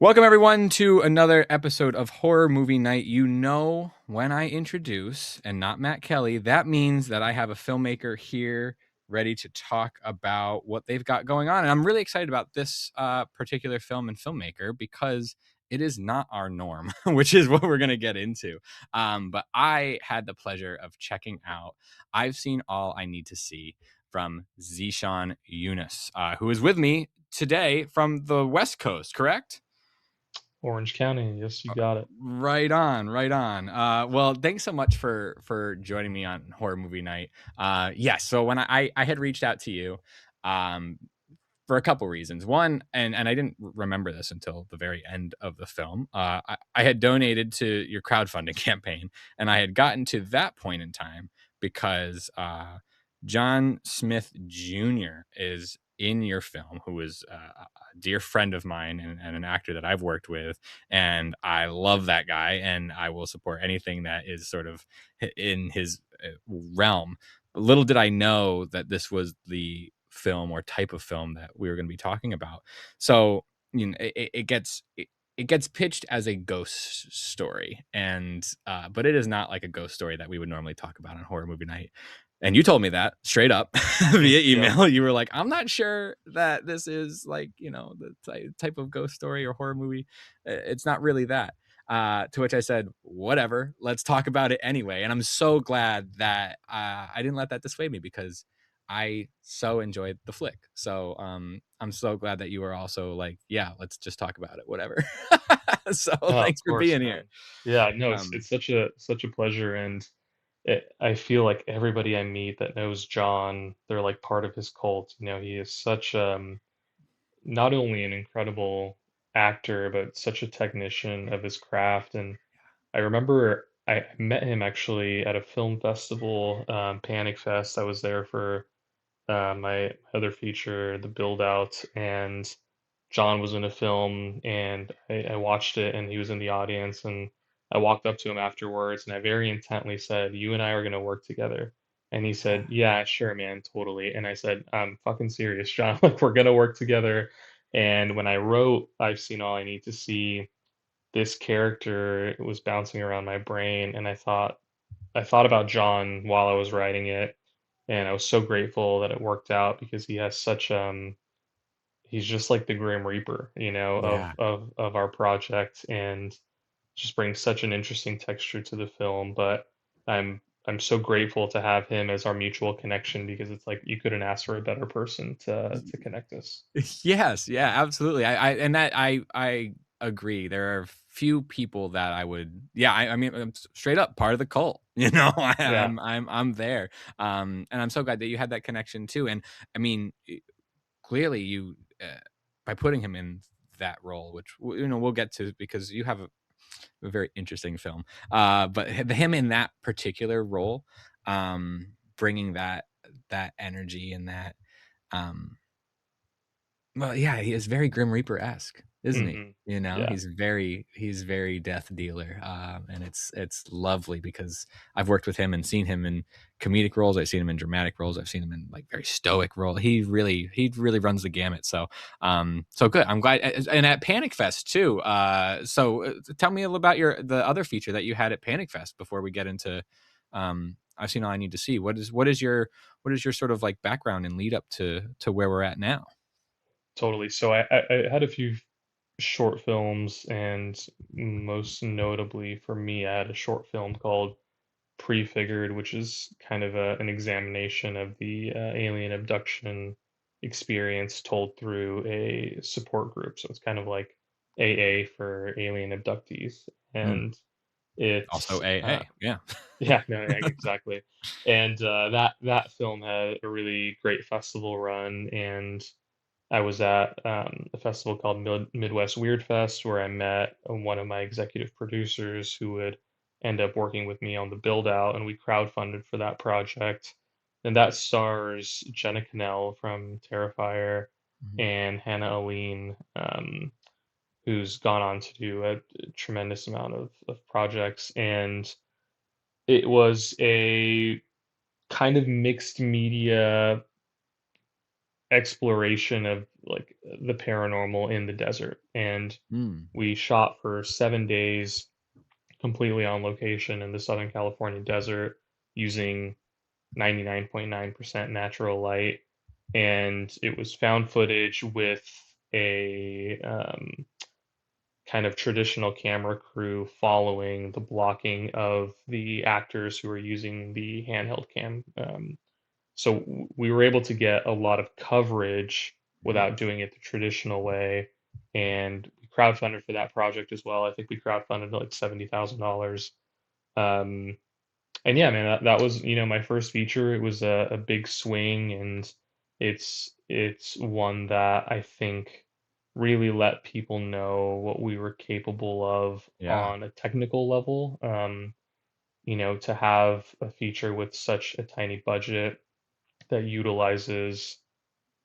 Welcome, everyone, to another episode of Horror Movie Night. You know, when I introduce, and not Matt Kelly, that means that I have a filmmaker here ready to talk about what they've got going on. And I'm really excited about this particular film and filmmaker because it is not our norm, which is what we're going to get into. But I had the pleasure of checking out I've Seen All I Need to See from Zeshaan Younus, who is with me today from the West Coast, correct? Orange County. Yes, you got it. Right on, right on. Well, thanks so much for joining me on Horror Movie Night. Yes, so when I had reached out to you, um, for a couple reasons. One, and I didn't remember this until the very end of the film. I had donated to your crowdfunding campaign, and I had gotten to that point in time because John Smith Jr. is in your film, who is a dear friend of mine and an actor that I've worked with, and I love that guy, and I will support anything that is sort of in his realm. Little did I know that this was the film or type of film that we were going to be talking about. So, it gets pitched as a ghost story, and but it is not like a ghost story that we would normally talk about on Horror Movie Night. And you told me that straight up via Yep. email. You were like, I'm not sure that this is like, the type of ghost story or horror movie. It's not really that. To which I said, whatever, let's talk about it anyway. And I'm so glad that I didn't let that dissuade me because I so enjoyed the flick. So I'm so glad that you were also like, yeah, let's just talk about it, whatever. So Oh, of thanks for course, being here. man. Yeah, no, it's Um, it's such a pleasure, and I feel like everybody I meet that knows John, they're like part of his cult. He is such not only an incredible actor, but such a technician of his craft. And I remember I met him actually at a film festival, Panic Fest. I was there for my other feature, The Build Out, and John was in a film, and I watched it, and he was in the audience, and I walked up to him afterwards, and I very intently said, "You and I are gonna work together." And he yeah. said, "Yeah, sure, man, totally." And I said, "I'm fucking serious, John. Like we're gonna work together." And when I wrote "I've Seen All I Need to See," this character was bouncing around my brain, and I thought about John while I was writing it, and I was so grateful that it worked out because he has such he's just like the Grim Reaper, of Yeah. of our project, and just brings such an interesting texture to the film. But I'm so grateful to have him as our mutual connection because it's like you couldn't ask for a better person to connect us. Yes, yeah, absolutely. I agree. There are few people that I would, yeah. I mean, I'm straight up part of the cult. Yeah, I'm there. And I'm so glad that you had that connection too. And I mean, clearly you by putting him in that role, which we'll get to because you have a very interesting film. But him in that particular role, bringing that energy and that um well, yeah, he is very Grim Reaper-esque, isn't he? yeah, He's very death dealer, and it's lovely because I've worked with him and seen him in comedic roles, I've seen him in dramatic roles, I've seen him in, like, very stoic role. He really runs the gamut, so good. I'm glad and at Panic Fest too, tell me a little about the other feature that you had at Panic Fest before we get into, I've Seen All I Need to See. What is your sort of, like, background and lead up to where we're at now? totally. So I had a few short films, and most notably for me, I had a short film called Prefigured, which is kind of an examination of the alien abduction experience told through a support group. So it's kind of like AA for alien abductees, Mm. and it's Also AA, yeah. yeah, no, yeah, exactly. And that film had a really great festival run, and I was at a festival called Midwest Weird Fest where I met one of my executive producers who would end up working with me on the build out, and we crowdfunded for that project. And that stars Jenna Cannell from Terrifier Mhm. and Hannah Aline, who's gone on to do a tremendous amount of projects. And it was a kind of mixed media exploration of the paranormal in the desert. And Mm. we shot for 7 days completely on location in the Southern California desert using 99.9% natural light. And it was found footage with a kind of traditional camera crew following the blocking of the actors who were using the handheld cam. We were able to get a lot of coverage Mm. without doing it the traditional way. And we crowdfunded for that project as well. I think we crowdfunded like $70,000. Um, and yeah, man, that was, my first feature. It was a big swing, and it's one that I think really let people know what we were capable of Yeah. on a technical level. To have a feature with such a tiny budget that utilizes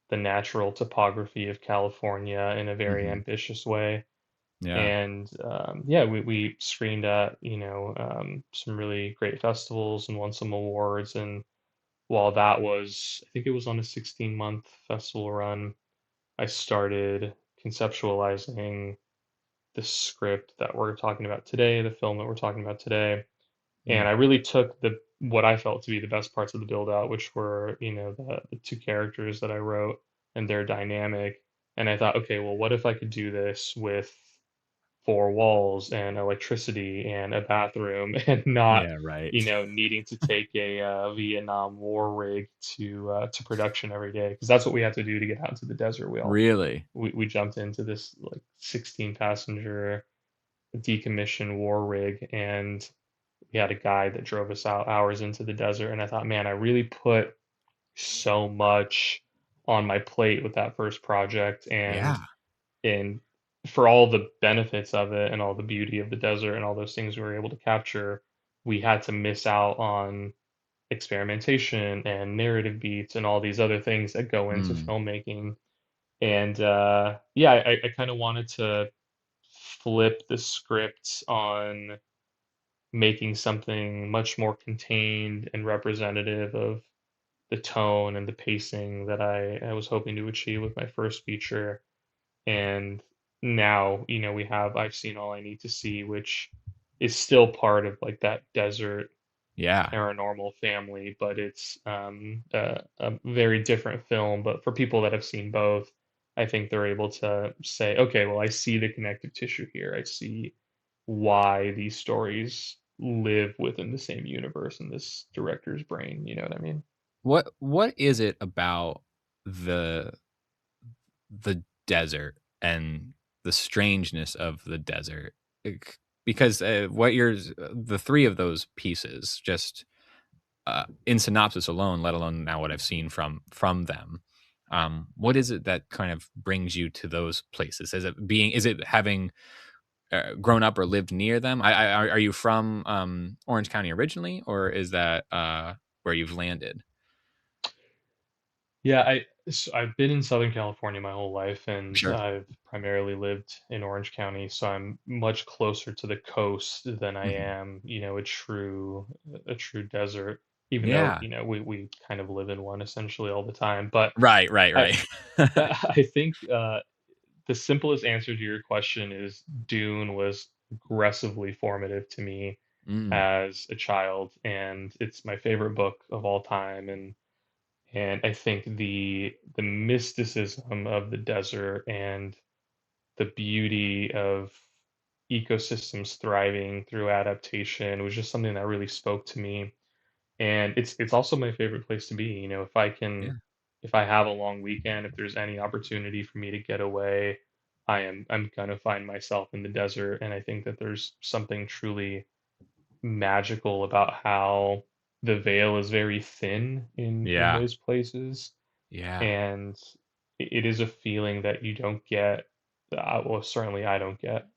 the natural topography of California in a very Mhm. ambitious way. Yeah. And yeah, we screened at some really great festivals and won some awards. And while that was, I think it was on a 16-month festival run, I started conceptualizing the script that we're talking about today, the film that we're talking about today. And Mm. I really took the what I felt to be the best parts of the build out, which were, the two characters that I wrote and their dynamic. And I thought, okay, well, what if I could do this with four walls and electricity and a bathroom and not, Yeah, right. needing to take a Vietnam War rig to production every day, because that's what we had to do to get out into the desert. Really? We jumped into this like 16 passenger decommissioned war rig, and we had a guide that drove us out hours into the desert. And I thought, man, I really put so much on my plate with that first project. Yeah. And for all the benefits of it and all the beauty of the desert and all those things we were able to capture, we had to miss out on experimentation and narrative beats and all these other things that go into Mm. filmmaking. And yeah, I kind of wanted to flip the script on making something much more contained and representative of the tone and the pacing that I was hoping to achieve with my first feature. And now, we have I've Seen All I Need to See, which is still part of like that desert Yeah. paranormal family, but it's a very different film. But for people that have seen both, I think they're able to say, okay, well, I see the connective tissue here. I see why these stories live within the same universe in this director's brain. You know what I mean? What is it about the the desert and the strangeness of the desert? Because what you're the three of those pieces, just in synopsis alone, let alone now what I've seen from them. What is it that kind of brings you to those places? Is it having grown up or lived near them? Are you from Orange County originally, or is that where you've landed? Yeah, I've been in Southern California my whole life, and Sure. I've primarily lived in Orange County, so I'm much closer to the coast than I Mhm. am, a true desert, even though, Yeah. we kind of live in one essentially all the time. But Right, right, I right. I think the simplest answer to your question is Dune was aggressively formative to me Mm, as a child, and it's my favorite book of all time. And I think the mysticism of the desert and the beauty of ecosystems thriving through adaptation was just something that really spoke to me. And it's also my favorite place to be. yeah. If I have a long weekend, if there's any opportunity for me to get away, I'm gonna find myself in the desert. And I think that there's something truly magical about how the veil is very thin in Yeah. those places. Yeah. And it is a feeling that you don't get, well, certainly I don't get,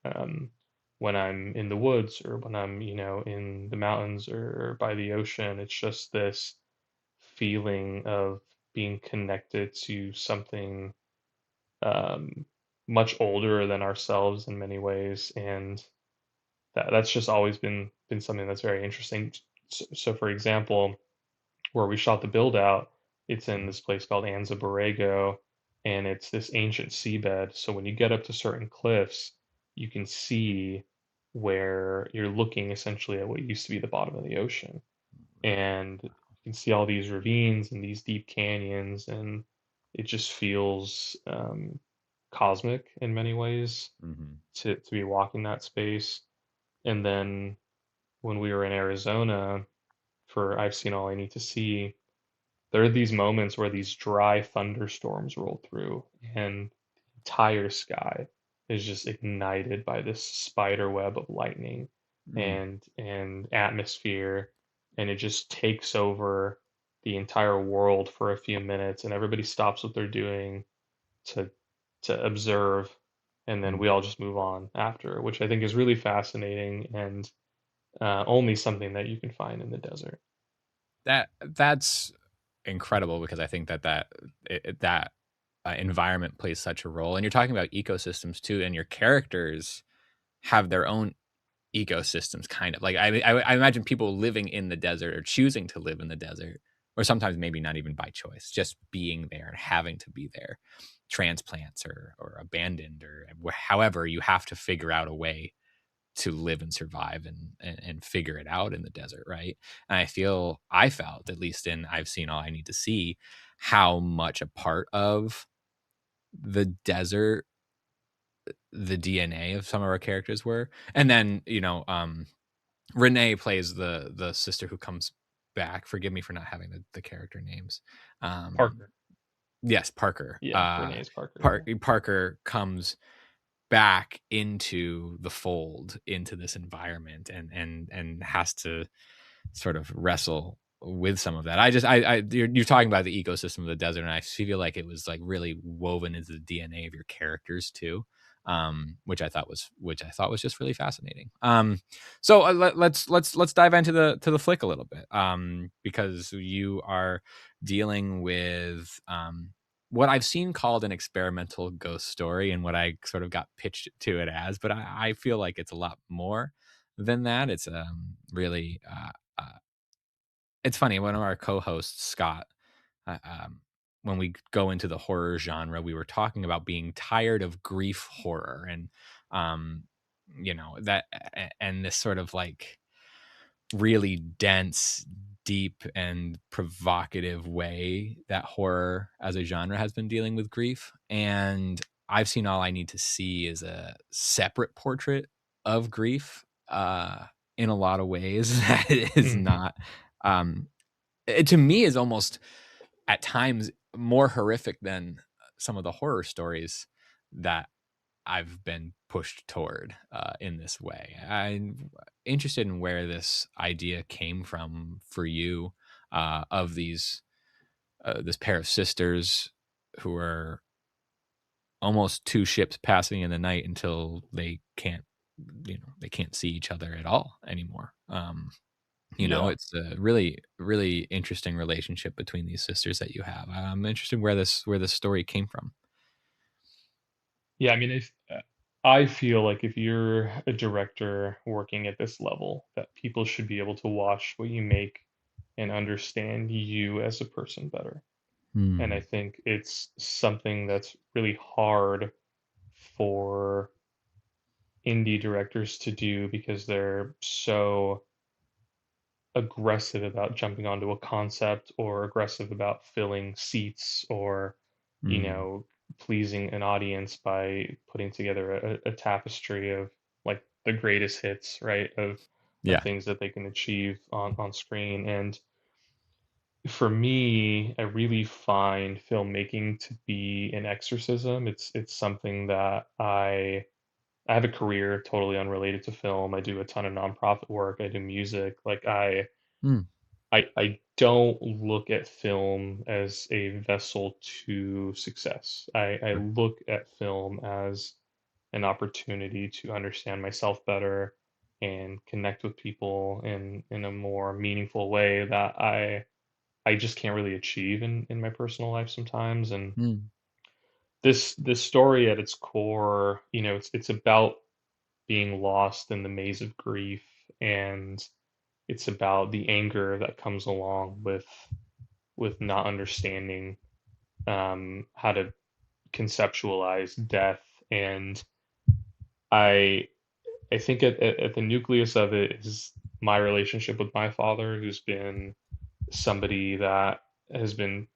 when I'm in the woods or when I'm, in the mountains or by the ocean. It's just this feeling of being connected to something um, much older than ourselves in many ways. And that's just always been something that's very interesting. So for example, where we shot the build out, it's in Mm. this place called Anza Borrego, and it's this ancient seabed. So when you get up to certain cliffs, you can see where you're looking essentially at what used to be the bottom of the ocean. And you can see all these ravines and these deep canyons, and it just feels cosmic in many ways Mhm. to be walking that space. And then when we were in Arizona for I've Seen All I Need to See, there are these moments where these dry thunderstorms roll through, and the entire sky is just ignited by this spider web of lightning Mm. and atmosphere, and it just takes over the entire world for a few minutes, and everybody stops what they're doing to observe, and then Mm. we all just move on after, which I think is really fascinating and only something that you can find in the desert. That's incredible because I think that environment plays such a role, and you're talking about ecosystems too, and your characters have their own ecosystems, kind of. Like, I imagine people living in the desert or choosing to live in the desert, or sometimes maybe not even by choice, just being there and having to be there. Transplants or abandoned or however, you have to figure out a way to live and survive and figure it out in the desert, right? And I felt, at least in I've Seen All I Need to See, how much a part of the desert the DNA of some of our characters were. And then, Renee plays the sister who comes back. Forgive me for not having the character names. Um, Parker. yes, Parker. Yeah, Renee's Parker, yeah. Parker comes back into the fold, into this environment, and has to sort of wrestle with some of that. You're talking about the ecosystem of the desert, and I feel like it was like really woven into the DNA of your characters too, which I thought was just really fascinating. So let's dive into the flick a little bit, because you are dealing with what I've seen called an experimental ghost story, and what I sort of got pitched to it as, but I feel like it's a lot more than that. It's really it's funny. One of our co-hosts, Scott, uh, um, when we go into the horror genre, we were talking about being tired of grief horror, and um, and this sort of like really dense, deep, and provocative way that horror as a genre has been dealing with grief. And I've Seen All I Need to See is a separate portrait of grief, in a lot of ways that is Mhm. not, it to me is almost at times more horrific than some of the horror stories that I've been pushed toward, in this way. I'm interested in where this idea came from for you, of this pair of sisters who are almost two ships passing in the night until they can't see each other at all anymore. Yeah. It's a really, really interesting relationship between these sisters that you have. I'm interested where this story came from. Yeah, I mean, I feel like if you're a director working at this level, that people should be able to watch what you make and understand you as a person better. And I Hmm. think it's something that's really hard for indie directors to do because they're so aggressive about jumping onto a concept or aggressive about filling seats or, you Mm. know, pleasing an audience by putting together a tapestry of like the greatest hits, right? Of Yeah. things that they can achieve on screen. And for me, I really find filmmaking to be an exorcism. It's something that I have a career totally unrelated to film. I do a ton of nonprofit work. I do music. Like Mm. I don't look at film as a vessel to success. I Sure. look at film as an opportunity to understand myself better and connect with people in a more meaningful way that I just can't really achieve in my personal life sometimes. And Mm. this story at its core, it's about being lost in the maze of grief, and it's about the anger that comes along with not understanding how to conceptualize death. And I I think at the nucleus of it is my relationship with my father, who's been somebody that has been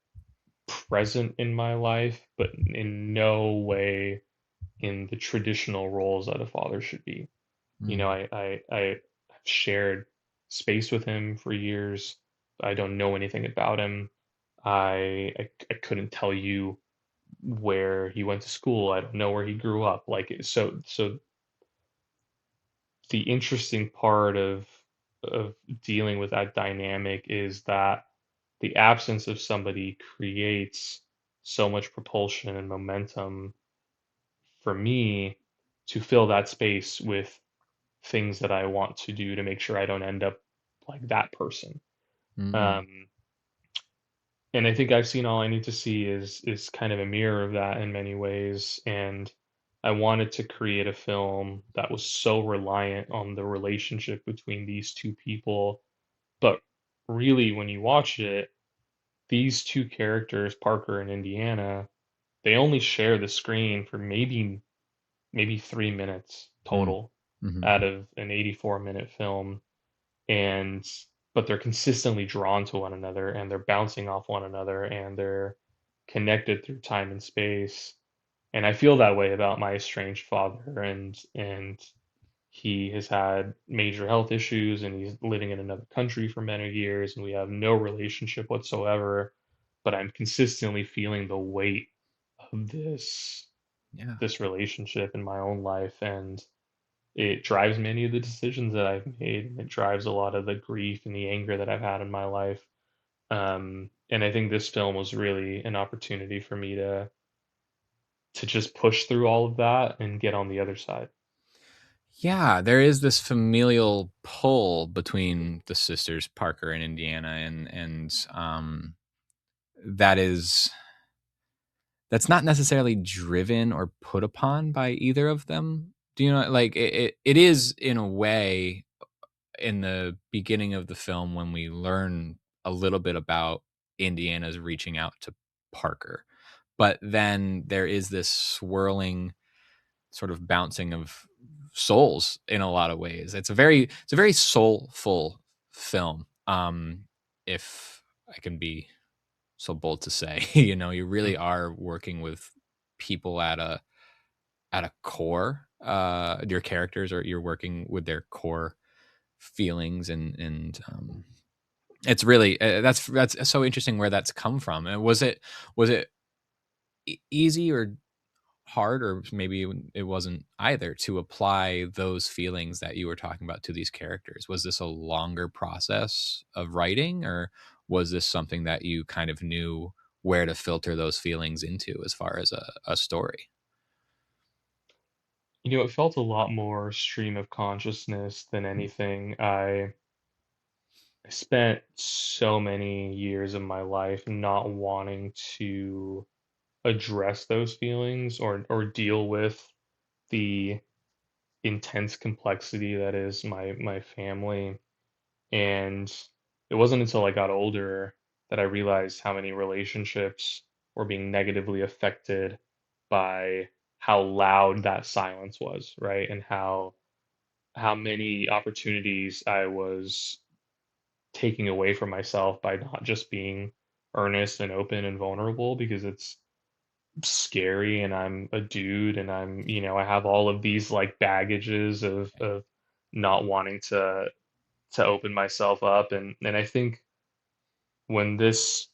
present in my life, but in no way in the traditional roles that a father should be. You know, Mm, I have shared space with him for years. I don't know anything about him. I couldn't tell you where he went to school. I don't know where he grew up. So the interesting part of dealing with that dynamic is that the absence of somebody creates so much propulsion and momentum for me to fill that space with things that I want to do to make sure I don't end up like that person. mm, Um, and I think I've seen All I Need to See is kind of a mirror of that in many ways. And I wanted to create a film that was so reliant on the relationship between these two people. But really, when you watch it, these two characters, Parker and Indiana, they only share the screen for maybe 3 minutes mm, total mhm. out of an 84-minute film. And but they're consistently drawn to one another, and they're bouncing off one another, and they're connected through time and space. And I feel that way about my estranged father, and he has had major health issues, and he's living in another country for many years, and we have no relationship whatsoever. But I'm consistently feeling the weight of Yeah. this relationship in my own life, and it drives many of the decisions that I've made, and it drives a lot of the grief and the anger that I've had in my life. And I think this film was really an opportunity for me to just push through all of that and get on the other side. Yeah, there is this familial pull between the sisters Parker and Indiana, and that is that's not necessarily driven or put upon by either of them. Do you know, like, it is in a way in the beginning of the film when we learn a little bit about Indiana's reaching out to Parker. But then there is this swirling sort of bouncing of souls in a lot of ways. It's a very soulful film. If I can be so bold to say, you really Mm. are working with people at a core. Your characters, or you're working with their core feelings, and it's really that's so interesting where that's come from. And was it easy or hard, or maybe it wasn't either, to apply those feelings that you were talking about to these characters? Was this a longer process of writing, or was this something that you kind of knew where to filter those feelings into as far as a story? You know, it felt a lot more stream of consciousness than anything. I spent so many years of my life not wanting to address those feelings or deal with the intense complexity that is my family. And it wasn't until I got older that I realized how many relationships were being negatively affected by how loud that silence was, right? And how many opportunities I was taking away from myself by not just being earnest and open and vulnerable, because it's scary, and I'm a dude, and I have all of these like baggages of not wanting to open myself up. And I think when this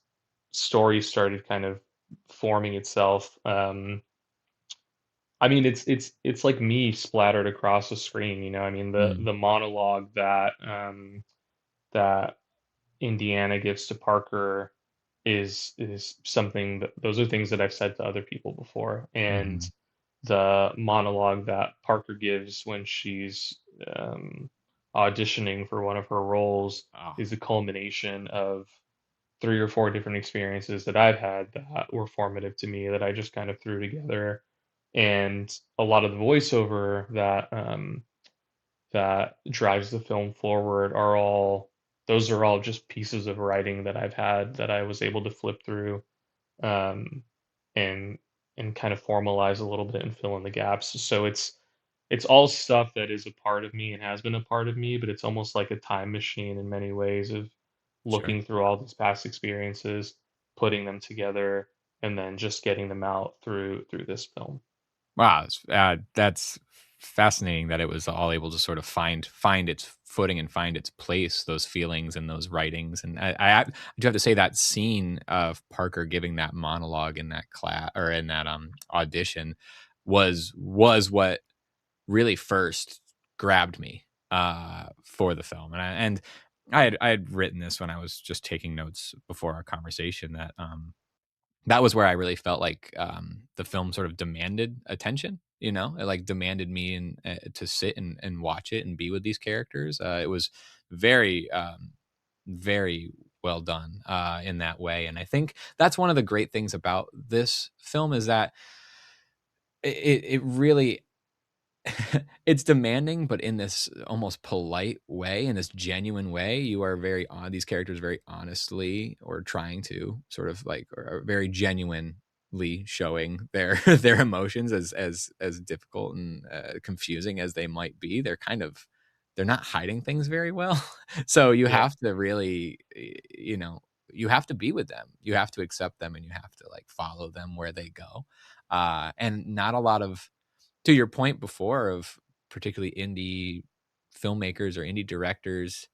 story started kind of forming itself, I mean, it's like me splattered across the screen. I mean, Mm, the monologue that Indiana gives to Parker is something that those are things that I've said to other people before. And mhm. the monologue that Parker gives when she's auditioning for one of her roles Oh, is a culmination of 3 or 4 different experiences that I've had that were formative to me that I just kind of threw together. And a lot of the voiceover that drives the film forward are all those are all just pieces of writing that I've had that I was able to flip through. Um, and and kind of formalize a little bit and fill in the gaps. So it's all stuff that is a part of me and has been a part of me, but it's almost like a time machine in many ways of Sure. looking through all these past experiences, putting them together, and then just getting them out through this film. Wow, that's fascinating that it was all able to sort of find its footing and find its place, those feelings and those writings, and I do have to say that scene of Parker giving that monologue in that class or in that, audition was what really first grabbed me, for the film, and I had written this when I was just taking notes before our conversation that, that was where I really felt like, the film sort of demanded attention, you know? It, like, demanded me and, to sit and watch it and be with these characters. It was very, very well done, in that way, and I think that's one of the great things about this film is that it really it's demanding, but in this almost polite way, in this genuine way. You are very on these characters very honestly or trying to sort of like or very genuinely showing their their emotions as difficult and confusing as they might be. They're not hiding things very well. So you Yeah. have to really you know, you have to be with them. You have to accept them and you have to like follow them where they go. And not a lot of to your point before of particularly indie filmmakers or indie directors,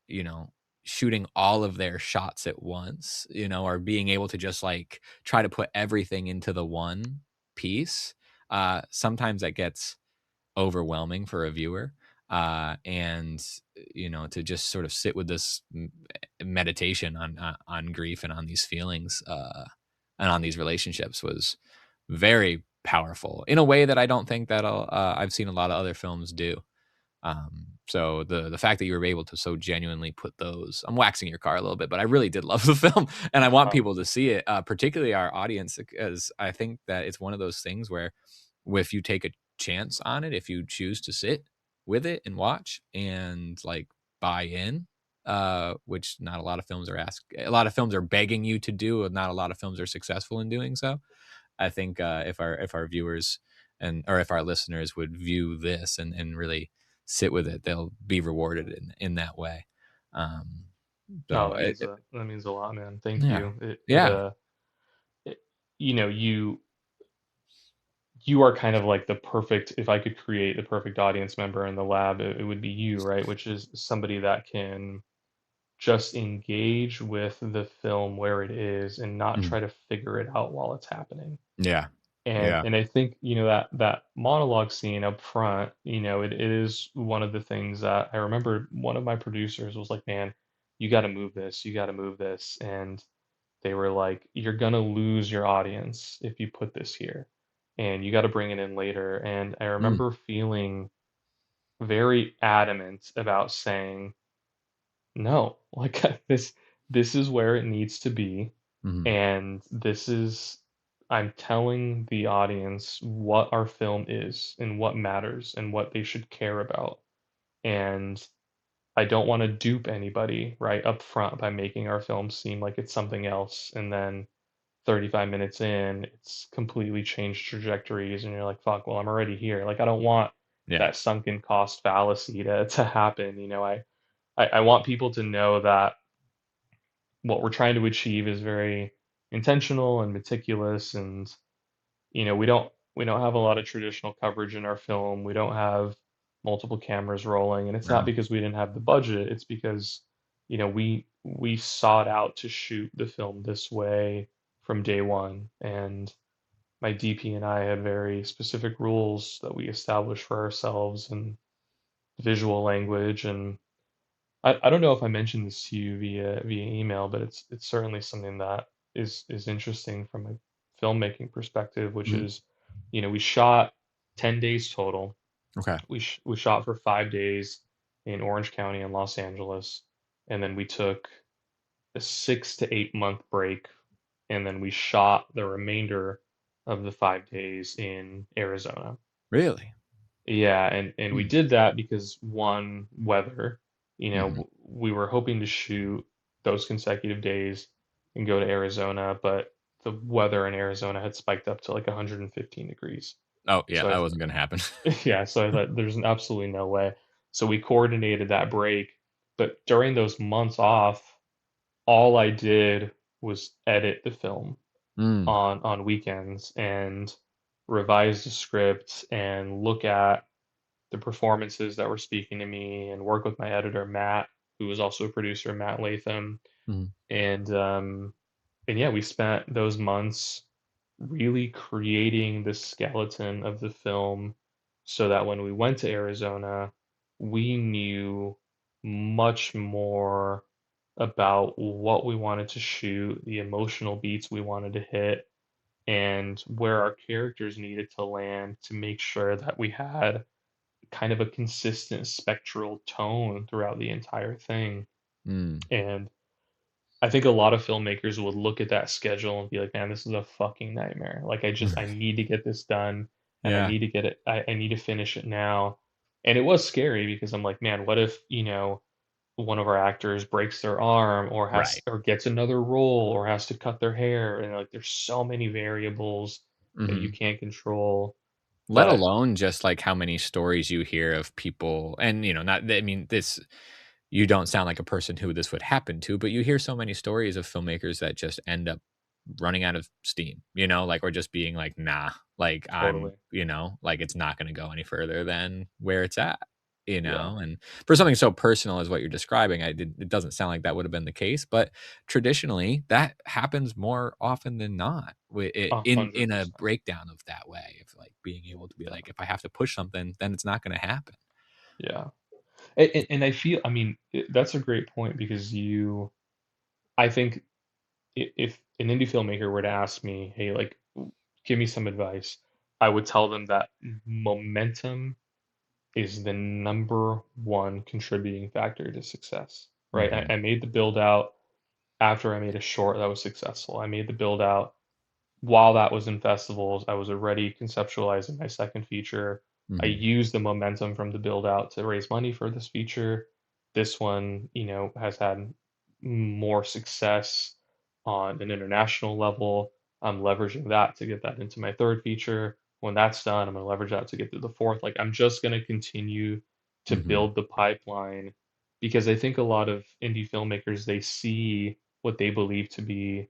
you know, shooting all of their shots at once, you know, or being able to just like try to put everything into the one piece. Sometimes that gets overwhelming for a viewer. And you know, to just sort of sit with this meditation on grief and on these feelings and on these relationships was very powerful in a way that I don't think that I've seen a lot of other films do. So the fact that you were able to so genuinely put those, I'm waxing your car a little bit, but I really did love the film, and I want Um, people to see it, particularly our audience, because I think that it's one of those things where, if you take a chance on it, if you choose to sit with it and watch and like buy in, which not a lot of films are asked, a lot of films are begging you to do, and not a lot of films are successful in doing so. I think if our viewers and or if our listeners would view this and really sit with it, they'll be rewarded in that way. Um, no, so it that means a lot, man. Thank yeah, you. yeah, It, you know, you are kind of like the perfect, if I could create the perfect audience member in the lab, it would be you, right? Which is somebody that can just engage with the film where it is and not mhm, try to figure it out while it's happening. yeah, And yeah, I think, you know, that monologue scene up front, you know, it is one of the things that I remember one of my producers was like, "Man, you got to move this. You got to move this." And they were like, "You're gonna lose your audience if you put this here, and you got to bring it in later." And I mm, remember feeling very adamant about saying, "No, like this is where it needs to be, mhm, and this is I'm telling the audience what our film is and what matters and what they should care about. And I don't want to dupe anybody right up front by making our film seem like it's something else, and then 35 minutes in, it's completely changed trajectories and you're like, fuck, well, I'm already here. Like I don't want yeah, that sunken cost fallacy to happen. You know, I want people to know that what we're trying to achieve is very intentional and meticulous, and you know, we don't have a lot of traditional coverage in our film. We don't have multiple cameras rolling, and it's not no, because we didn't have the budget. It's because, you know, we sought out to shoot the film this way from day one. And my DP and I had very specific rules that we established for ourselves and visual language. And I don't know if I mentioned this to you via email, but it's certainly something that is interesting from a filmmaking perspective, which mhm, is, you know, we shot 10 days total. okay, We shot for 5 days in Orange County and Los Angeles, and then we took a 6 to 8 month break, and then we shot the remainder of the 5 days in Arizona. really, Yeah, and we mm, did that because one, weather, you know, mhm, we were hoping to shoot those consecutive days and go to Arizona, but the weather in Arizona had spiked up to like 115 degrees. Oh, yeah, So I that thought, wasn't gonna happen. yeah, so I thought there's absolutely no way. So we coordinated that break, but during those months off, all I did was edit the film Mm, on weekends and revise the script and look at the performances that were speaking to me and work with my editor Matt, who was also a producer, Matt Latham, mhm, and yeah, we spent those months really creating the skeleton of the film so that when we went to Arizona, we knew much more about what we wanted to shoot, the emotional beats we wanted to hit, and where our characters needed to land to make sure that we had kind of a consistent spectral tone throughout the entire thing. mm. And I think a lot of filmmakers would look at that schedule and be like, "Man, this is a fucking nightmare. Like, I need to get this done, and I Yeah, need to get it. I need to finish it now." And it was scary because I'm like, "Man, what if one of our actors breaks their arm or has right. or gets another role or has to cut their hair?" And like, there's so many variables that you Mhm. can't control. Let But alone just, like, how many stories you hear of people and, not I mean, this you don't sound like a person who this would happen to, but you hear so many stories of filmmakers that just end up running out of steam, like, or just being like, "Nah, like, totally, like, it's not gonna go any further than where it's at," yeah, and for something so personal as what you're describing, it doesn't sound like that would have been the case, but traditionally, that happens more often than not a in hundred a percent, breakdown of that way of, like, being able to be yeah, like, "If I have to push something, then it's not gonna happen." yeah. And I feel, I mean, that's a great point because I think if an indie filmmaker were to ask me, "Hey, like, give me some advice," I would tell them that momentum is the number one contributing factor to success, right? Mhm, I made the build out after I made a short that was successful. I made the build out while that was in festivals. I was already conceptualizing my second feature. I mhm, used the momentum from the build out to raise money for this feature. This one, has had more success on an international level. I'm leveraging that to get that into my third feature. When that's done, I'm going to leverage that to get to the fourth. Like, I'm just going to continue to mhm. build the pipeline because I think a lot of indie filmmakers, they see what they believe to be,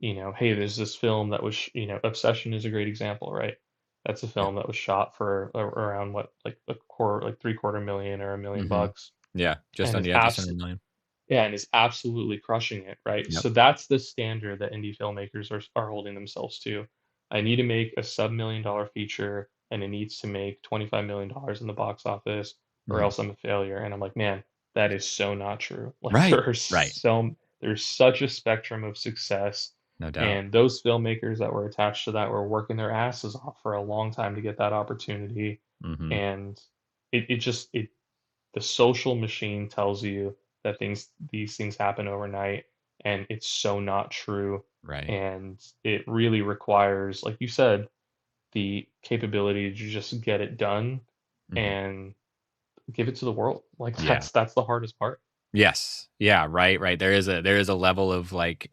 hey, there's this film that was, Obsession is a great example, right? That's a Yeah. film that was shot for around what, like a quarter, like 3/4 million or a million Mhm. bucks, Yeah, and just under 1,000,000. and is absolutely crushing it, right? Yep. So that's the standard that indie filmmakers are holding themselves to. I need to make a sub-$1 million feature, and it needs to make $25 million in the box office, or Mhm. else I'm a failure. And I'm like, man, that is so not true. Like, Right, right. there's such a spectrum of success, No doubt. and those filmmakers that were attached to that were working their asses off for a long time to get that opportunity, Mhm. and it just it the social machine tells you that these things happen overnight, and it's so not true. Right. And it really requires, like you said, the capability to just get it done Mhm. and give it to the world. Like, Yeah. that's the hardest part. Yes. Yeah, right, right. There is a level of, like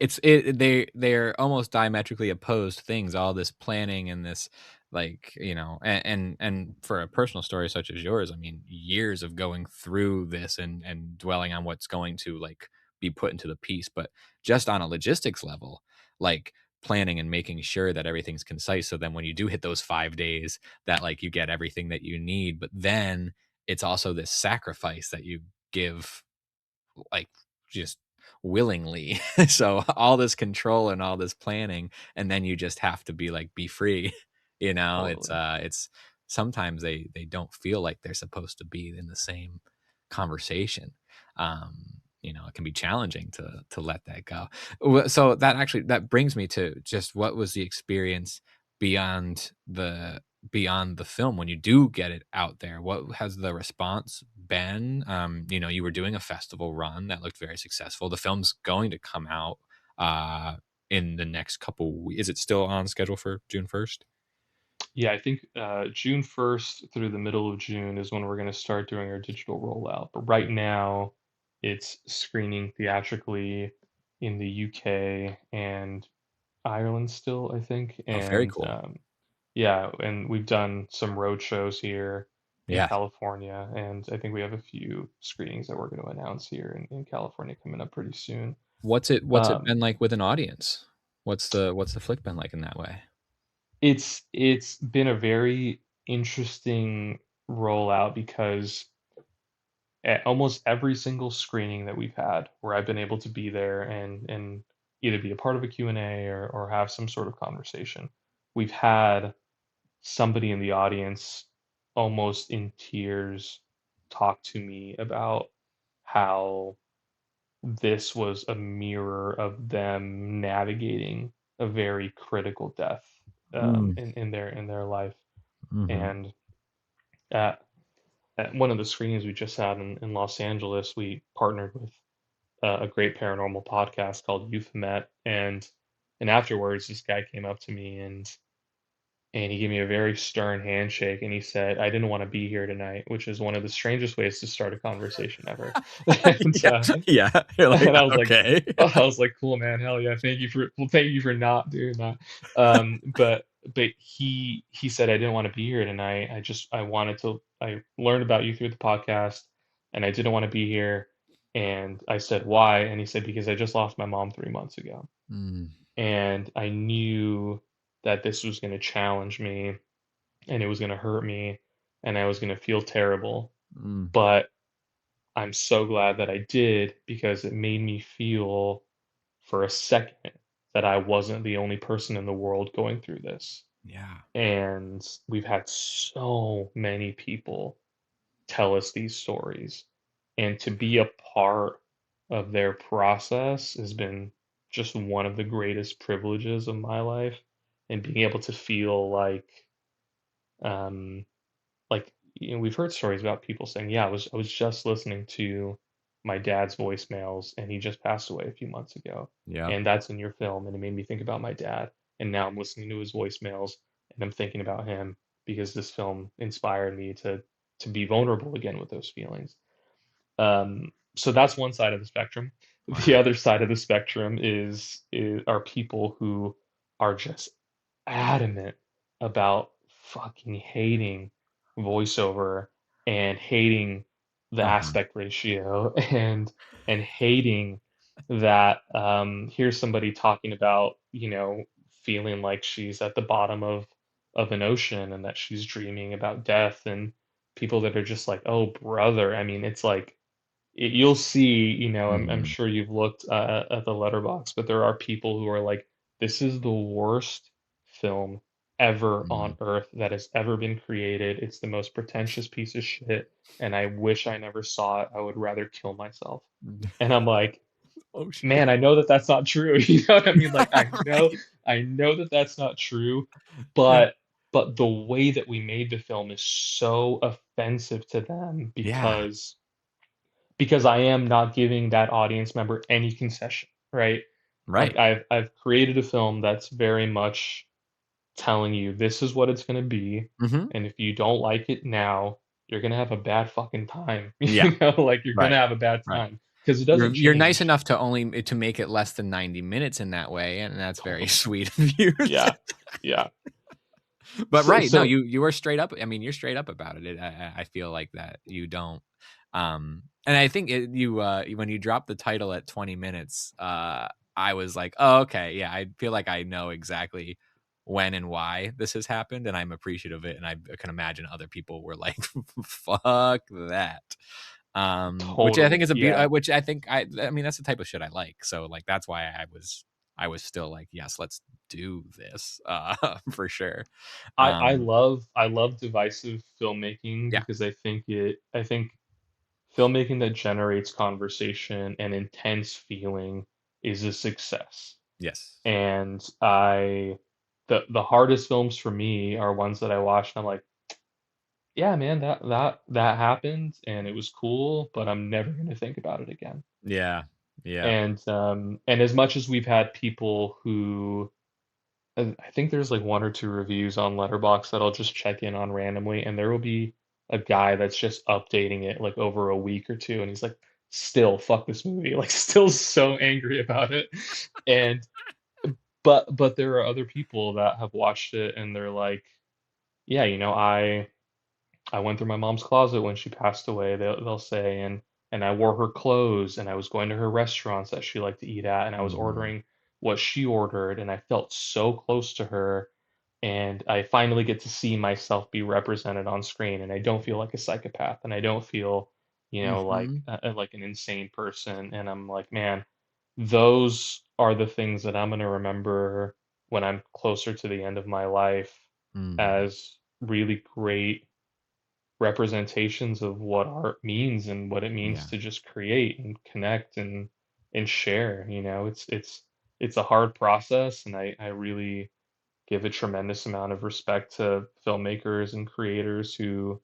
they're almost diametrically opposed things, all this planning and this, like, and for a personal story such as yours, I mean, years of going through this and dwelling on what's going to, like, be put into the piece, but just on a logistics level, like, planning and making sure that everything's concise, so then when you do hit those 5 days, that, like, you get everything that you need, but then it's also this sacrifice that you give, like, just willingly. So all this control and all this planning, and then you just have to be like, be free. It's Totally. it's sometimes they don't feel like they're supposed to be in the same conversation. It can be challenging to let that go. So that brings me to just what was the experience beyond the beyond the film when you do get it out there? What has the response been? You were doing a festival run that looked very successful. The film's going to come out uh in the next Is it still on schedule for June 1st? Yeah, I think June 1st through the middle of June is when we're going to start doing our digital rollout. But right now, it's screening theatrically in the UK and Ireland still, I think, Oh, very and, cool. yeah, and we've done some road shows here in Yeah. California, and I think we have a few screenings that we're gonna announce here in California coming up pretty soon. What's it Um, been like with an audience? What's the flick been like in that way? it's been a very interesting rollout because at almost every single screening that we've had where I've been able to be there and either be a part of a Q&A or have some sort of conversation, we've had somebody in the audience almost in tears talk to me about how this was a mirror of them navigating a very critical death Mm, in their life. mhm. And at, at one of the screenings we just had in Los Angeles, we partnered with a great paranormal podcast called You've Met, and afterwards, this guy came up to me and he gave me a very stern handshake, and he said, "I didn't want to be here tonight," which is one of the strangest ways to start a conversation ever. and Yeah, uh, yeah. You're like, and "Okay." I was like, "Cool, man, hell yeah, thank you for not doing that." But he said, "I didn't want to be here tonight. I learned about you through the podcast, and I didn't want to be here." And I said, "Why?" And he said, "Because I just lost my mom 3 months ago, Mm, and I knew that this was going to challenge me, and it was going to hurt me, and I was going to feel terrible. mm. But I'm so glad that I did because it made me feel for a second that I wasn't the only person in the world going through this." Yeah. And we've had so many people tell us these stories. And to be a part of their process has been just one of the greatest privileges of my life. And being able to feel um, we've heard stories about people saying, "Yeah, I was just listening to my dad's voicemails, and he just passed away a few months ago, Yep. and that's in your film, and it made me think about my dad, and now I'm listening to his voicemails, and I'm thinking about him because this film inspired me to be vulnerable again with those feelings." So that's one side of the spectrum. The Wow. other side of the spectrum is are people who are just adamant about fucking hating voiceover and hating the Uh-huh. aspect ratio and hating that here's somebody talking about, feeling like she's at the bottom of an ocean and that she's dreaming about death, and people that are just like, "Oh, brother." I mean, it's like you'll see, I'm Mhm. sure you've looked at the letterbox, but there are people who are like, "This is the worst film ever on Mm. earth that has ever been created. It's the most pretentious piece of shit, and I wish I never saw it. I would rather kill myself." And I'm like, Oh, shit. "Man, I know that that's not true." You know what I mean? Like, Right. I know that that's not true, Yeah. but the way that we made the film is so offensive to them Yeah. because I am not giving that audience member any concession, right? Like Right. I've created a film that's very much telling you this is what it's gonna be, Mhm. and if you don't like it now, you're gonna have a bad fucking time. Yeah. Like you're gonna Right. have a bad Right. time because it You're doesn't you're nice change. enough to only to make it less than 90 minutes in that way, and that's very sweet of you. Yeah, yeah. But So, right, no, so you are straight up. I mean, you're straight up about it. I feel like that you don't. And I think when you drop the title at 20 minutes, I was like, oh, okay, yeah. I feel like I know exactly when and why this has happened, and I'm appreciative of it. And I can imagine other people were like, fuck that. Which I think totally, is yeah. which I mean that's the type of shit I like. So like that's why I was still like, yes, let's do this for sure. Um, I love divisive filmmaking yeah, because I think filmmaking that generates conversation and intense feeling is a success. yes, And the hardest films for me are ones that I watch and I'm like, yeah, man, that happened and it was cool, but I'm never gonna think about it again. yeah, yeah, And as much as we've had people who I think there's like one or two reviews on Letterboxd that I'll just check in on randomly, and there will be a guy that's just updating it like over a week or two, and he's like, "Still, fuck this movie," like still so angry about it. And but there are other people that have watched it and they're like, "Yeah, I went through my mom's closet when she passed away," they'll say, and I wore her clothes, and I was going to her restaurants that she liked to eat at, and I was Mhm. ordering what she ordered, and I felt so close to her, and I finally get to see myself be represented on screen, and I don't feel like a psychopath, and I don't feel, Mhm. like an insane person, and I'm like, "Man, those are the things that I'm gonna remember when I'm closer to the end of my life Mm. as really great representations of what art means and what it means Yeah. to just create and connect and share, it's a hard process, and I really give a tremendous amount of respect to filmmakers and creators who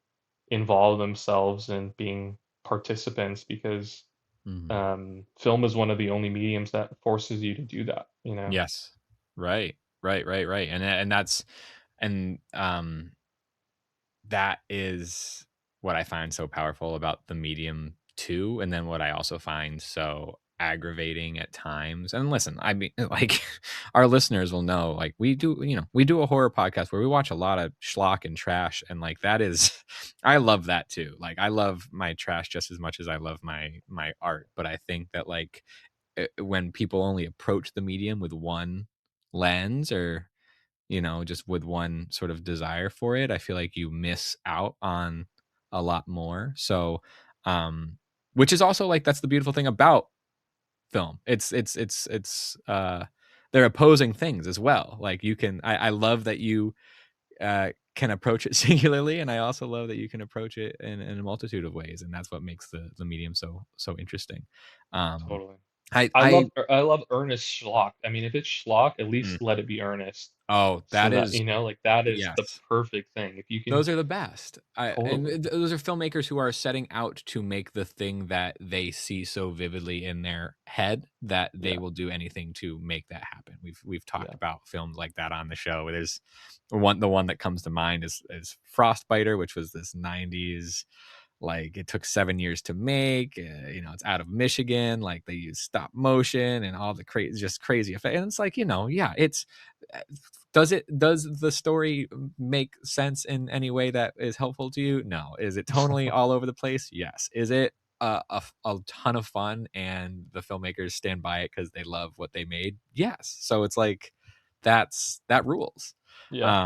involve themselves in being participants because Mhm. film is one of the only mediums that forces you to do that, Yes. Right. Right, right, right, and that's and, that is what I find so powerful about the medium too, and then what I also find so aggravating at times. And listen, I mean, like, our listeners will know, like, we do a horror podcast where we watch a lot of schlock and trash, and like that is I love that too. Like, I love my trash just as much as I love my art, but I think that, like, when people only approach the medium with one lens, or just with one sort of desire for it, I feel like you miss out on a lot more. So, um, which is also, like, that's the beautiful thing about film. They're opposing things as well. Like, I love that you can approach it singularly, and I also love that you can approach it in a multitude of ways, and that's what makes the medium so interesting. Um, Totally. I I love earnest schlock. I mean, if it's schlock, at mm, least let it be earnest. oh, So that that, is like, that is the yes. perfect thing. If you can Those are the best. totally. Those are filmmakers who are setting out to make the thing that they see so vividly in their head that they Yeah, will do anything to make that happen. We've talked yeah. about films like that on the show. There's the one that comes to mind is Frostbiter, which was this 90s, like, it took 7 years to make. It's out of Michigan. Like, they use stop motion and all the crazy, just crazy effect. And it's like, yeah, it's uh, does the story make sense in any way that is helpful to you? No. Is it tonally all over the place? Yes. Is it a ton of fun and the filmmakers stand by it because they love what they made? Yes. So it's like that rules. Yeah,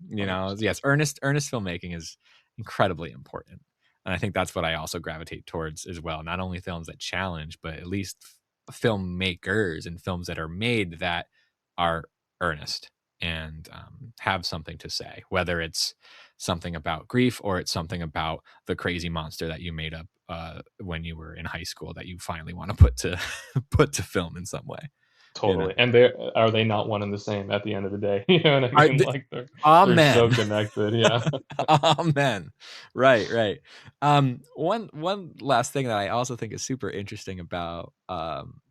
100%. Yes, earnest filmmaking is incredibly important. And I think that's what I also gravitate towards as well. Not only films that challenge, but at least filmmakers and films that are made that are earnest and have something to say, whether it's something about grief or it's something about the crazy monster that you made up when you were in high school that you finally want to put to put to film in some way. You know, Totally, and they not one and the same at the end of the day? You know what I I, mean? Like, they're so amen. connected, yeah. Amen. Right, right. One last thing that I also think is super interesting about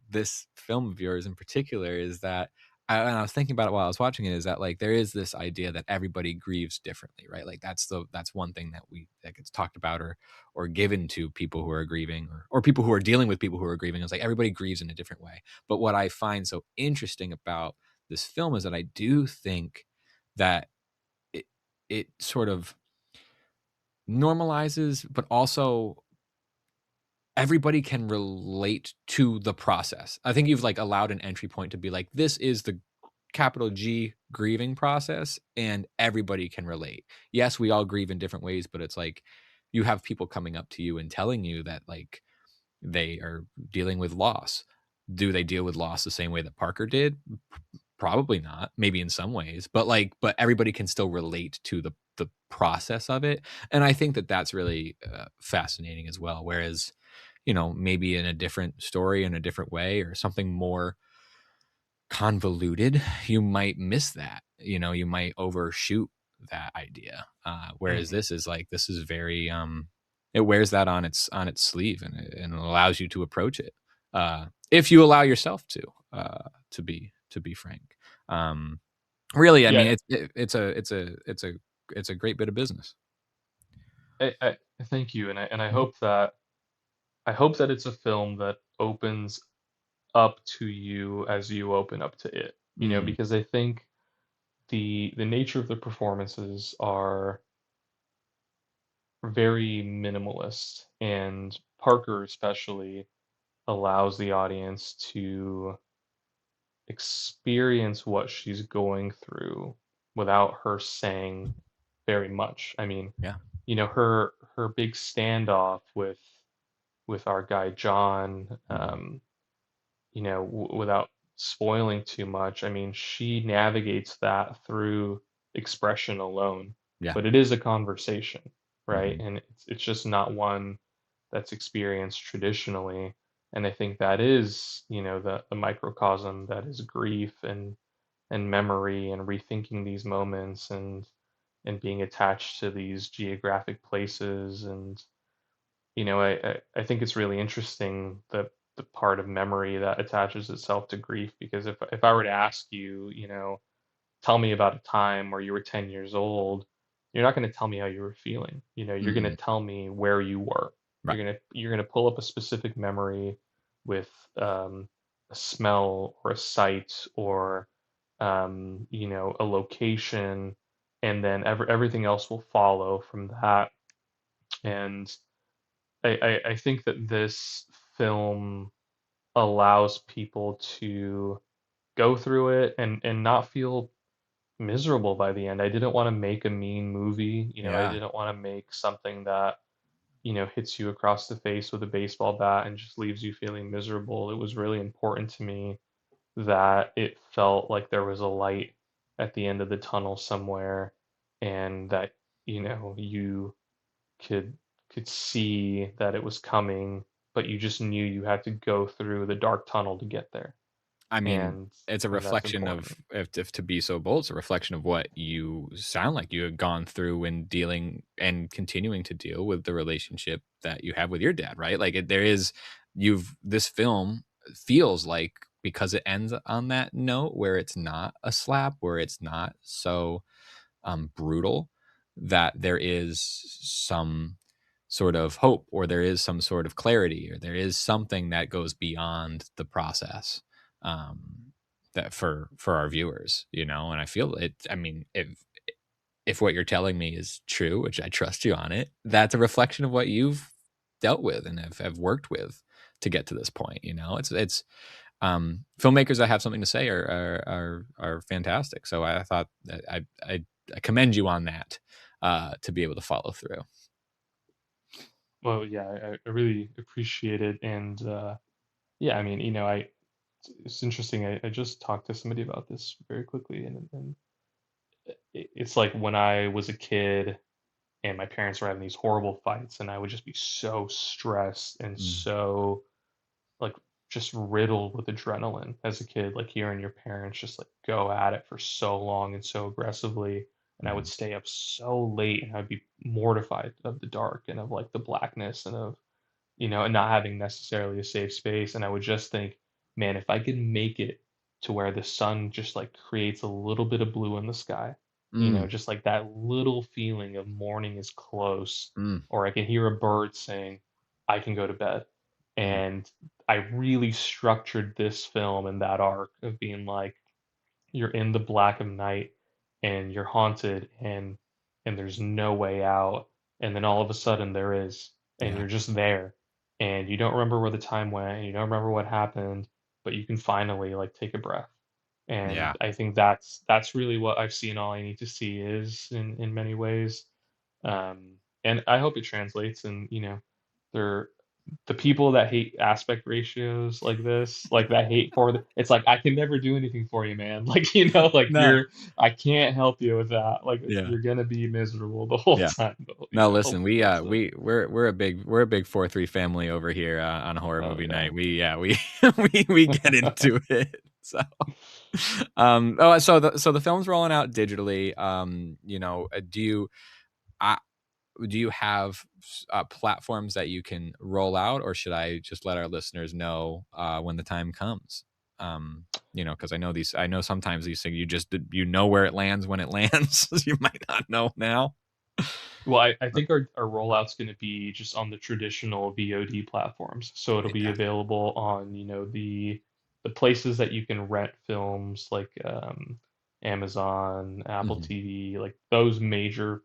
this film of yours in particular is that and I was thinking about it while I was watching it, is that, like, there is this idea that everybody grieves differently, right? Like, that's one thing that gets talked about, or given to people who are grieving, or people who are dealing with people who are grieving. It's like everybody grieves in a different way. But what I find so interesting about this film is that I do think that it it sort of normalizes, but also everybody can relate to the process. I think you've, like, allowed an entry point to be like, this is the capital G grieving process, and everybody can relate. Yes, we all grieve in different ways, but it's like you have people coming up to you and telling you that, like, they are dealing with loss. Do they deal with loss the same way that Parker did? Probably not, maybe in some ways, but everybody can still relate to the process of it, and I think that that's really, fascinating as well, whereas, maybe in a different story, in a different way, or something more convoluted, you might miss that, you might overshoot that idea, whereas Mhm. this is very, it wears that on its sleeve, and it allows you to approach it, if you allow yourself to be frank. Um, Really, I mean, Yeah, it's a great bit of business. I thank you, and I hope that it's a film that opens up to you as you open up to it. Mm, because I think the nature of the performances are very minimalist, and Parker especially allows the audience to experience what she's going through without her saying very much. I mean, yeah, her big standoff with our guy John, mhm, without spoiling too much, I mean, she navigates that through expression alone, yeah, but it is a conversation, right? mhm, And it's just not one that's experienced traditionally. And I think that is, the microcosm that is grief and memory and rethinking these moments and being attached to these geographic places. And I think it's really interesting that the part of memory that attaches itself to grief, because if I were to ask you, tell me about a time where you were 10 years old, you're not going to tell me how you were feeling. You're going to mm-mm, tell me where you were. right, You're going to pull up a specific memory with a smell or a sight or a location, and then everything else will follow from that. And I think that this film allows people to go through it and not feel miserable by the end. I didn't want to make a mean movie. I yeah. didn't want to make something that, hits you across the face with a baseball bat and just leaves you feeling miserable. It was really important to me that it felt like there was a light at the end of the tunnel somewhere, and that, you could could see that it was coming, but you just knew you had to go through the dark tunnel to get there. I mean, And it's a that's reflection of, important. if to be so bold, it's a reflection of what you sound like you had gone through in dealing and continuing to deal with the relationship that you have with your dad, right? Like there is, this film feels like, because it ends on that note where it's not a slap, where it's not so brutal, that there is some sort of hope, or there is some sort of clarity, or there is something that goes beyond the process, that for our viewers, and I feel it. I mean, if what you're telling me is true, which I trust you on it, that's a reflection of what you've dealt with and have worked with to get to this point. It's filmmakers that have something to say are fantastic. So I thought that I commend you on that, to be able to follow through. Well, yeah, I really appreciate it. And yeah, I mean, it's interesting. I just talked to somebody about this very quickly, and it's like when I was a kid and my parents were having these horrible fights, and I would just be so stressed and Mm, so like just riddled with adrenaline as a kid, like hearing your parents just like go at it for so long and so aggressively. And I would mhm, stay up so late and I'd be mortified of the dark and of like the blackness and of, and not having necessarily a safe space. And I would just think, man, if I could make it to where the sun just like creates a little bit of blue in the sky, mm, just like that little feeling of morning is close, mm, or I can hear a bird saying, I can go to bed. mm, And I really structured this film in that arc of being like, you're in the black of night and you're haunted and there's no way out, and then all of a sudden there is, and yeah, you're just there, and you don't remember where the time went and you don't remember what happened, but you can finally like take a breath. yeah, And I think that's really what I've seen All I Need to See is in many ways. And I hope it translates. And there the people that hate aspect ratios like this, like that hate for it's like I can never do anything for you, man. Like like no, I can't help you with that. Like yeah, you're gonna be miserable the whole yeah. time. But No, listen, hopefully that's the we're a big 4-3 family over here, on horror oh movie yeah. night. We we get into it. So, oh, so the film's rolling out digitally. Uh, do you have platforms that you can roll out, or should I just let our listeners know, when the time comes? Because I know sometimes these things, you know where it lands when it lands. You might not know now. Well, I think our rollout's going to be just on the traditional VOD platforms. So it'll be Fantastic. available on, the the places that you can rent films like Amazon, Apple Mhm, TV, like those major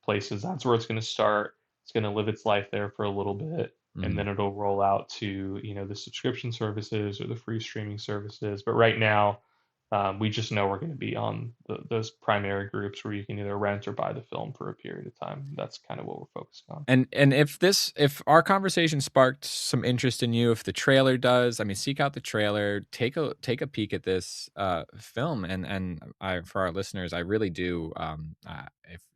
places, that's where it's gonna start. It's gonna live its life there for a little bit, and mhm. then it'll roll out to, the subscription services or the free streaming services. But right now, we just know we're gonna be on those primary groups where you can either rent or buy the film for a period of time. That's kind of what we're focused on. And if our conversation sparked some interest in you, if the trailer does, I mean, seek out the trailer, take a peek at this, film, and I for our listeners, I really do,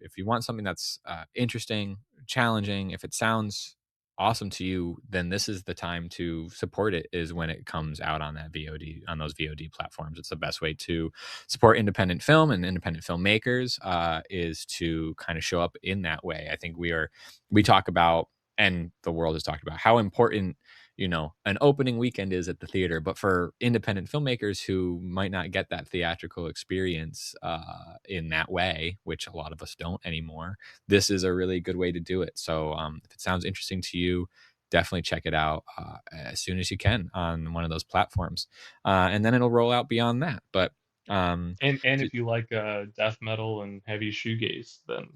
if you want something that's, interesting, challenging, if it sounds awesome to you, then this is the time to support it, is when it comes out on that VOD on those VOD platforms. It's the best way to support independent film and independent filmmakers, is to kind of show up in that way. I think we talk about, and the world has talked about, how important, an opening weekend is at the theater. But for independent filmmakers who might not get that theatrical experience, in that way, which a lot of us don't anymore, this is a really good way to do it. So, if it sounds interesting to you, definitely check it out, as soon as you can on one of those platforms, and then it'll roll out beyond that. But, And d- if you like death metal and heavy shoegaze, then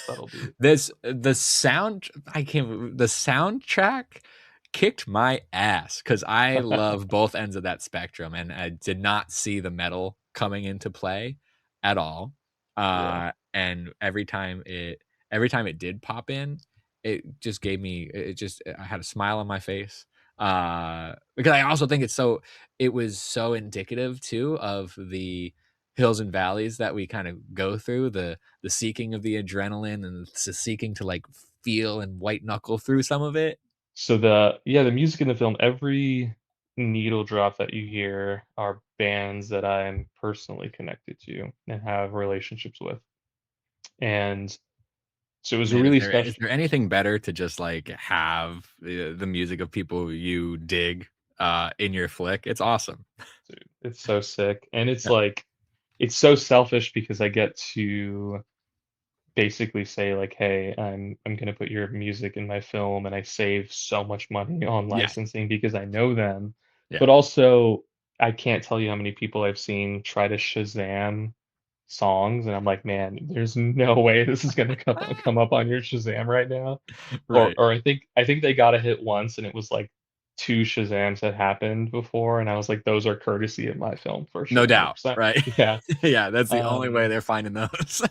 that'll be This the sound I can't the soundtrack kicked my ass because I love both ends of that spectrum, and I did not see the metal coming into play at all. yeah. And every time it did pop in, it just gave me it just I had a smile on my face, because I also think it was so indicative too of the hills and valleys that we kind of go through, the seeking of the adrenaline and the seeking to, like, feel and white knuckle through some of it. So the music in the film, every needle drop that you hear are bands that I'm personally connected to and have relationships with. And so it was a Man, is really there is special. there anything better to just, like, have the music of people you dig, in your flick? It's awesome. Dude, it's so sick. And it's Yeah. like it's so selfish because I get to basically say like, "Hey, I'm gonna put your music in my film," and I save so much money on Yes. licensing because I know them. Yeah. But also, I can't tell you how many people I've seen try to Shazam songs, and I'm like, "Man, there's no way this is gonna come up on your Shazam right now." Or Right. or I think they got a hit once, and it was like 2 Shazams had happened before, and I was like, "Those are courtesy of my film for No sure, doubt, 100%." right? Yeah. Yeah, that's the only way Um they're finding those.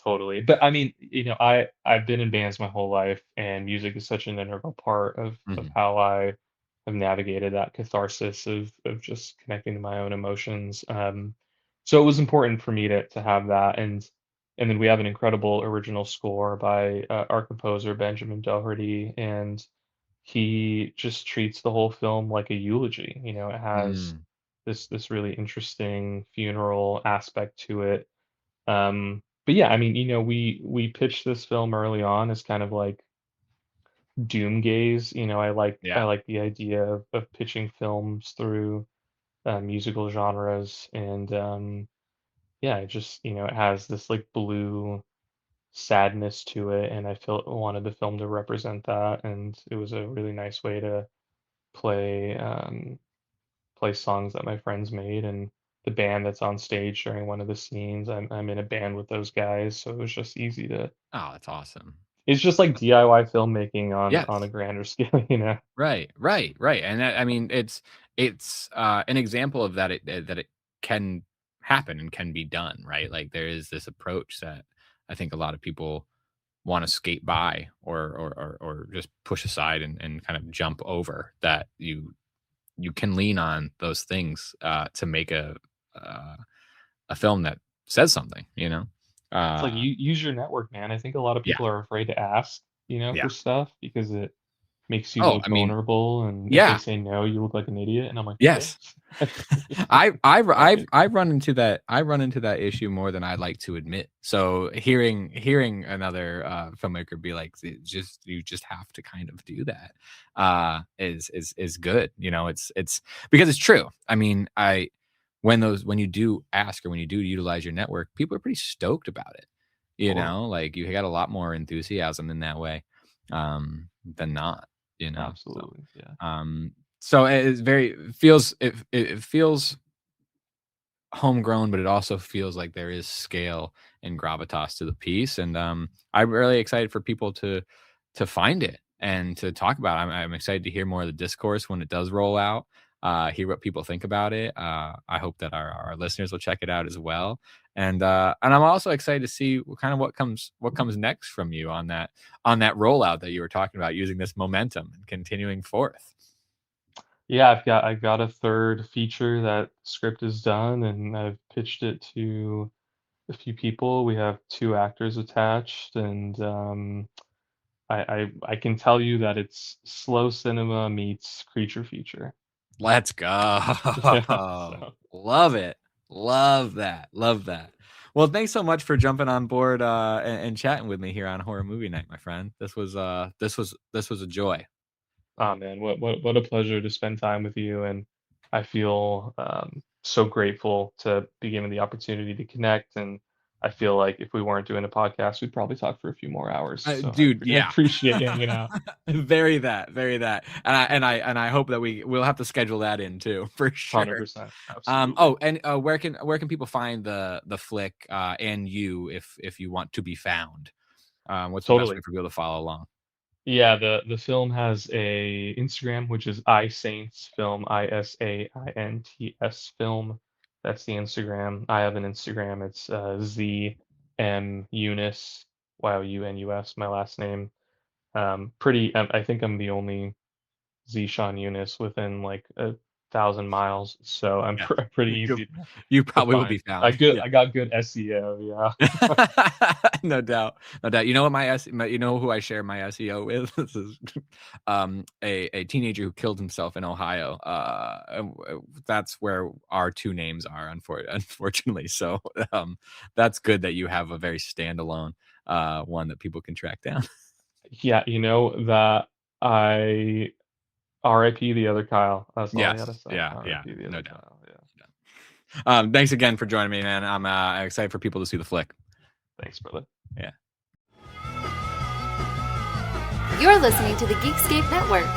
Totally. But I mean, I've been in bands my whole life, and music is such an integral part of Mhm. how I have navigated that catharsis of just connecting to my own emotions. So it was important for me to have that, and then we have an incredible original score by our composer Benjamin Doherty, and he just treats the whole film like a eulogy. It has Mm. this really interesting funeral aspect to it. But yeah, I mean, we pitched this film early on as kind of like doom gaze. I Yeah. like the idea of pitching films through musical genres, and yeah, it has this like blue sadness to it, and I felt wanted the film to represent that, and it was a really nice way to play play songs that my friends made and the band that's on stage during one of the scenes. I'm in a band with those guys, so it was just easy to. Oh, that's awesome. It's just like DIY filmmaking on a Yes. grander scale. Right, right, right, and I mean, it's an example of that it can happen and can be done, right? Like, there is this approach that I think a lot of people wanna skate by, or just push aside and kind of jump over, that you can lean on those things, to make uh, a film that says something, you know? It's like Uh, you use your network, man. I think a lot of yeah, people are afraid to ask, yeah. for stuff because it makes you Oh, look I mean, vulnerable, and if they yeah. say no, you look like an idiot, and I'm like, "Okay." Yes. I've Okay. I've run into that issue more than I'd like to admit. So hearing another, filmmaker be like, You just have to kind of do that," is good. It's because it's true. I mean, I when you do ask, or when you do utilize your network, people are pretty stoked about it. Totally. Like, you got a lot more enthusiasm in that way, than not. So, Absolutely, yeah. um So it's very feels it feels homegrown, but it also feels like there is scale and gravitas to the piece, and, I'm really excited for people to find it and to talk about it. I'm excited to hear more of the discourse when it does roll out, hear what people think about it. I hope that our listeners will check it out as well, and I'm also excited to see what comes next from you on that rollout that you were talking about, using this momentum and continuing forth. Yeah, I've got a third feature that script is done, and I've pitched it to a few people. We have 2 actors attached, and, I can tell you that it's slow cinema meets creature feature. Let's go. Yeah, so Love it. Love that. Love that. Well, thanks so much for jumping on board, and chatting with me here on Horror Movie Night, my friend. This was a joy. ah, man, what a pleasure to spend time with you, and I feel, so grateful to be given the opportunity to connect, and I feel like if we weren't doing a podcast, we'd probably talk for a few more hours, so Dude, I yeah. appreciate you hanging out. Very that. And I hope that we'll have to schedule that in too, for sure. 100%, absolutely. Oh, and, where can people find the flick, and you if you want to be found? What's the best way Totally. for people to follow along? Yeah, the film has a Instagram, which is iSaints Film, ISAINTS Film. That's the Instagram. I have an Instagram. It's ZM Eunice, Younus, my last name. I think I'm the only Zeshaan Younus within like 1,000 miles, so I'm Yeah. pretty You easy you to probably will be find. found. Yeah. I got good SEO. Yeah. No doubt, no doubt. You know what you know who I share my SEO with? This is, a teenager who killed himself in Ohio. That's where our 2 names are, unfortunately. So, that's good that you have a very standalone, one that people can track down. Yeah, you know that I RIP the other Kyle. That's all I gotta Yes. say. Yeah, yeah, RIP the no other doubt. Kyle. Yeah. Thanks again for joining me, man. I'm, excited for people to see the flick. Thanks, brother. Yeah. You're listening to the Geekscape Network.